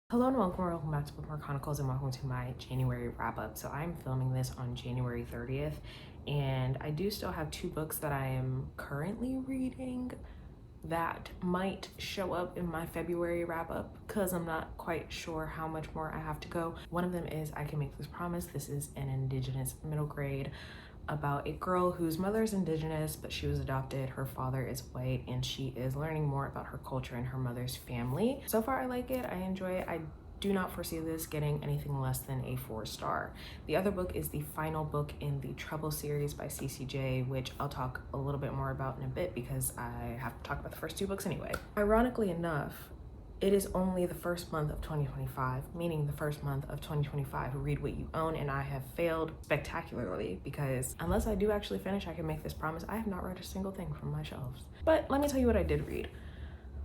Hello and welcome back to Bookmark Chronicles and welcome to my January wrap up. So I'm filming this on January 30th and I do still have two books that I am currently reading that might show up in my February wrap up because I'm not quite sure how much more I have to go. One of them is I Can Make This Promise. This is an Indigenous middle grade about a girl whose mother is Indigenous, but she was adopted. Her father is white, and she is learning more about her culture and her mother's family. So far, I like it. I enjoy it. I do not foresee this getting anything less than a 4-star. The other book is the final book in the Trouble series by CCJ, which I'll talk a little bit more about in a bit because I have to talk about the first two books anyway. Ironically enough, it is only the first month of 2025, meaning the first month of 2025, read what you own, and I have failed spectacularly because unless I do actually finish I Can Make This Promise, I have not read a single thing from my shelves. But let me tell you what I did read.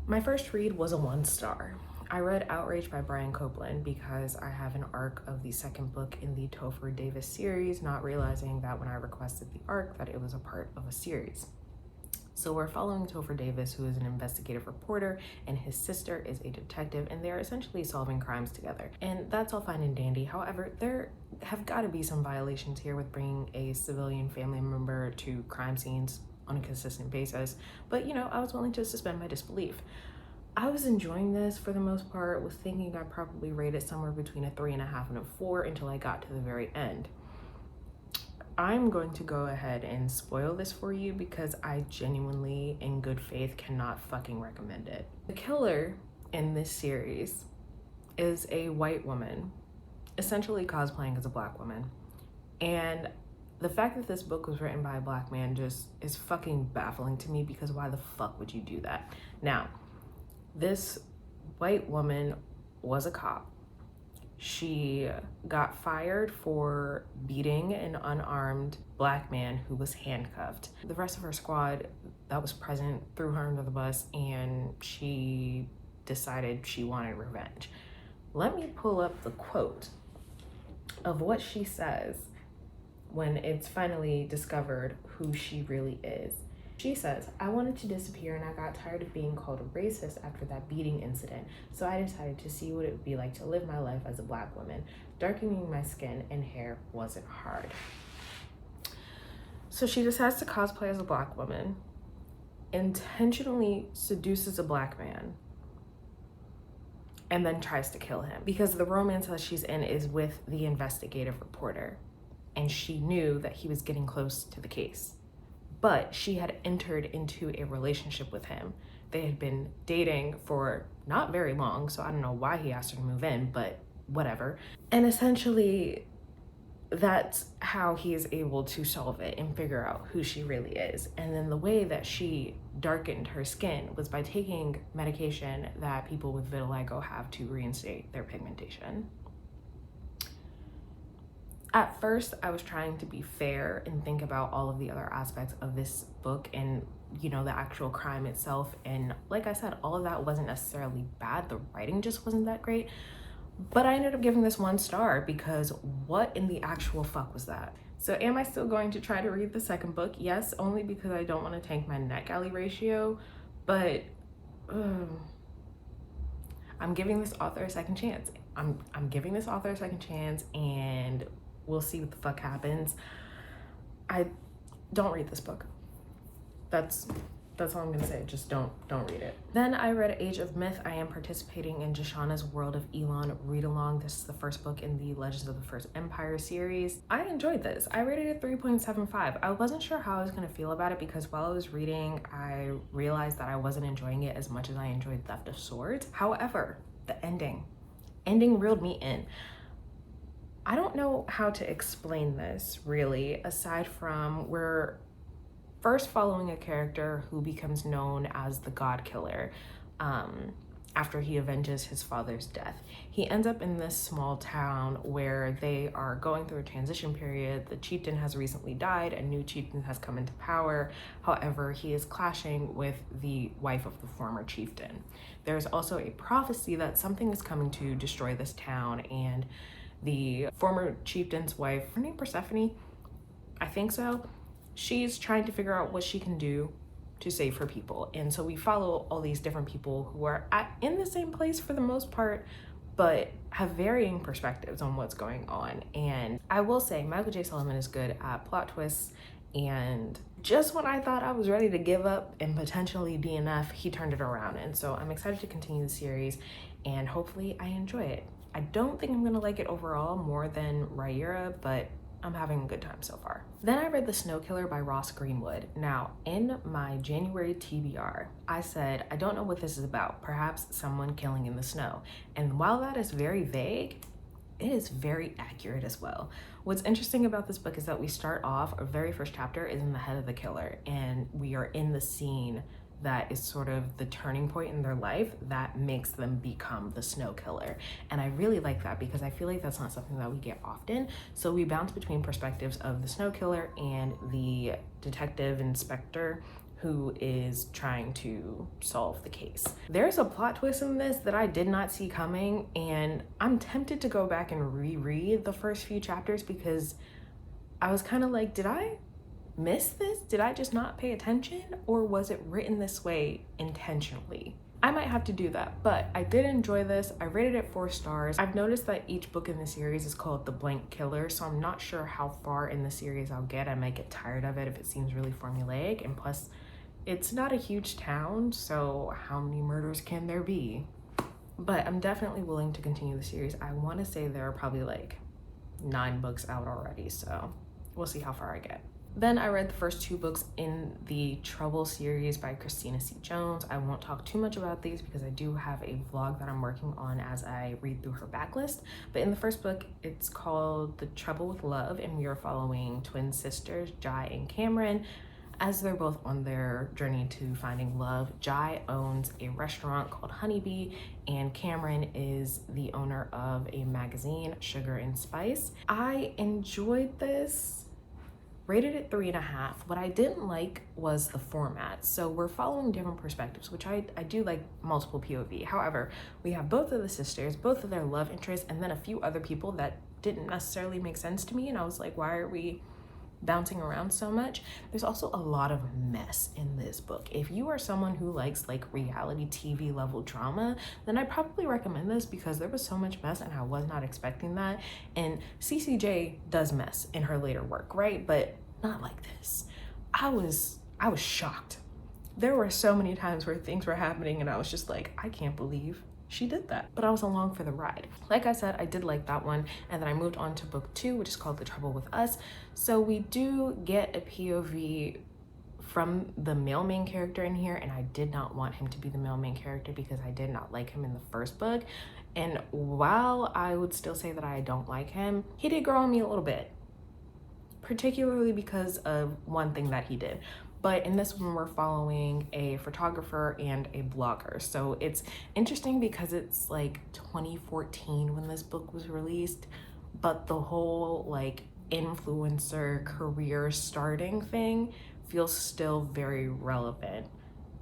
My first read was a 1-star. I read Outrage by Brian Copeland because I have an arc of the second book in the Topher Davis series, not realizing that when I requested the arc that it was a part of a series. So we're following Topher Davis, who is an investigative reporter, and his sister is a detective, and they're essentially solving crimes together. And that's all fine and dandy. However, there have got to be some violations here with bringing a civilian family member to crime scenes on a consistent basis. But you know, I was willing to suspend my disbelief. I was enjoying this for the most part, was thinking I'd probably rate it somewhere between a 3.5 and a 4 until I got to the very end. I'm going to go ahead and spoil this for you because I genuinely, in good faith, cannot fucking recommend it. The killer in this series is a white woman, essentially cosplaying as a black woman. And the fact that this book was written by a black man just is fucking baffling to me because why the fuck would you do that? Now, this white woman was a cop. She got fired for beating an unarmed black man who was handcuffed. The rest of her squad that was present threw her under the bus and she decided she wanted revenge. Let me pull up the quote of what she says when it's finally discovered who she really is. She says, "I wanted to disappear and I got tired of being called a racist after that beating incident, so I decided to see what it would be like to live my life as a black woman. Darkening my skin and hair wasn't hard." So she decides to cosplay as a black woman, intentionally seduces a black man, and then tries to kill him because the romance that she's in is with the investigative reporter, and she knew that he was getting close to the case. But she had entered into a relationship with him. They had been dating for not very long, so I don't know why he asked her to move in, but whatever. And essentially, that's how he is able to solve it and figure out who she really is. And then the way that she darkened her skin was by taking medication that people with vitiligo have to reinstate their pigmentation. At first, I was trying to be fair and think about all of the other aspects of this book and, you know, the actual crime itself. And like I said, all of that wasn't necessarily bad. The writing just wasn't that great. But I ended up giving this 1 star because what in the actual fuck was that? So am I still going to try to read the second book? Yes, only because I don't want to tank my NetGalley ratio. But I'm giving this author a second chance. I'm giving this author a second chance and we'll see what the fuck happens. I don't read this book. That's all I'm gonna say. Just don't read it. Then I read Age of Myth. I am participating in Jashana's World of Elon read along. This is the first book in the Legends of the First Empire series. I enjoyed this. I rated it 3.75. I wasn't sure how I was gonna feel about it because while I was reading, I realized that I wasn't enjoying it as much as I enjoyed Theft of Swords. However, the ending reeled me in. I don't know how to explain this really, aside from we're first following a character who becomes known as the God Killer after he avenges his father's death. He ends up in this small town where they are going through a transition period. The chieftain has recently died, a new chieftain has come into power. However, he is clashing with the wife of the former chieftain. There's also a prophecy that something is coming to destroy this town, and the former chieftain's wife, her name Persephone, I think so, she's trying to figure out what she can do to save her people. And so we follow all these different people who are in the same place for the most part, but have varying perspectives on what's going on. And I will say Michael J. Sullivan is good at plot twists, and just when I thought I was ready to give up and potentially DNF, he turned it around. And so I'm excited to continue the series, and hopefully I enjoy it. I don't think I'm gonna like it overall more than Rhaenyra, but I'm having a good time so far. Then I read The Snow Killer by Ross Greenwood. Now, in my January TBR, I said, I don't know what this is about, perhaps someone killing in the snow. And while that is very vague, it is very accurate as well. What's interesting about this book is that we start off, our very first chapter is in the head of the killer, and we are in the scene that is sort of the turning point in their life that makes them become the snow killer. And I really like that because I feel like that's not something that we get often. So we bounce between perspectives of the snow killer and the detective inspector who is trying to solve the case. There's a plot twist in this that I did not see coming, and I'm tempted to go back and reread the first few chapters because I was kind of like, did I miss this? Did I just not pay attention, or was it written this way intentionally? I might have to do that, but I did enjoy this. I rated it 4 stars. I've noticed that each book in the series is called The Blank Killer, so I'm not sure how far in the series I'll get. I might get tired of it if it seems really formulaic, and plus it's not a huge town, so how many murders can there be? But I'm definitely willing to continue the series. I want to say there are probably like 9 books out already, so we'll see how far I get. Then I read the first 2 books in the Trouble series by Christina C. Jones. I won't talk too much about these because I do have a vlog that I'm working on as I read through her backlist. But in the first book, it's called The Trouble with Love, and we are following twin sisters, Jai and Cameron, as they're both on their journey to finding love. Jai owns a restaurant called Honeybee, and Cameron is the owner of a magazine, Sugar and Spice. I enjoyed this. Rated it 3.5. What I didn't like was the format. So we're following different perspectives, which I do like multiple POV. However, we have both of the sisters, both of their love interests, and then a few other people that didn't necessarily make sense to me. And I was like, why are we bouncing around so much? There's also a lot of mess in this book. If you are someone who likes like reality TV level drama, then I probably recommend this because there was so much mess and I was not expecting that. And CCJ does mess in her later work, right? But not like this. I was shocked. There were so many times where things were happening and I was just like, I can't believe she did that. But I was along for the ride. Like I said, I did like that one. And then I moved on to book 2, which is called The Trouble with Us. So we do get a POV from the male main character in here, and I did not want him to be the male main character because I did not like him in the first book. And while I would still say that I don't like him, he did grow on me a little bit, particularly because of one thing that he did. But in this one, we're following a photographer and a blogger. So it's interesting because it's like 2014 when this book was released, but the whole like influencer career starting thing feels still very relevant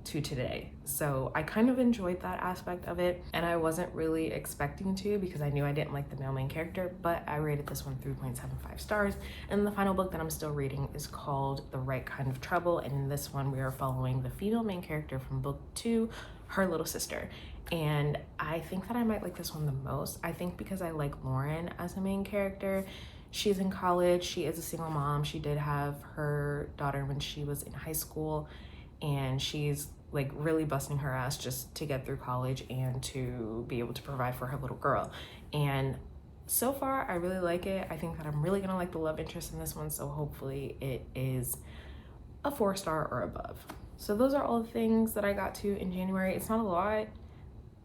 to today. So I kind of enjoyed that aspect of it, and I wasn't really expecting to because I knew I didn't like the male main character, but I rated this one 3.75 stars. And the final book that I'm still reading is called The Right Kind of Trouble, and in this one we are following the female main character from book 2, her little sister. And I think that I might like this one the most. I think because I like Lauren as a main character. She's in college, she is a single mom. She did have her daughter when she was in high school, and she's like really busting her ass just to get through college and to be able to provide for her little girl. And so far I really like it. I think that I'm really gonna like the love interest in this one, so hopefully it is a 4-star or above. So those are all the things that I got to in January. It's not a lot.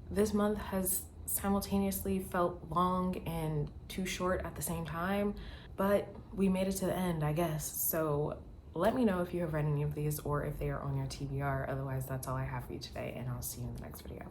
This month has simultaneously felt long and too short at the same time, but we made it to the end, I guess. So let me know if you have read any of these or if they are on your TBR. Otherwise, that's all I have for you today, and I'll see you in the next video.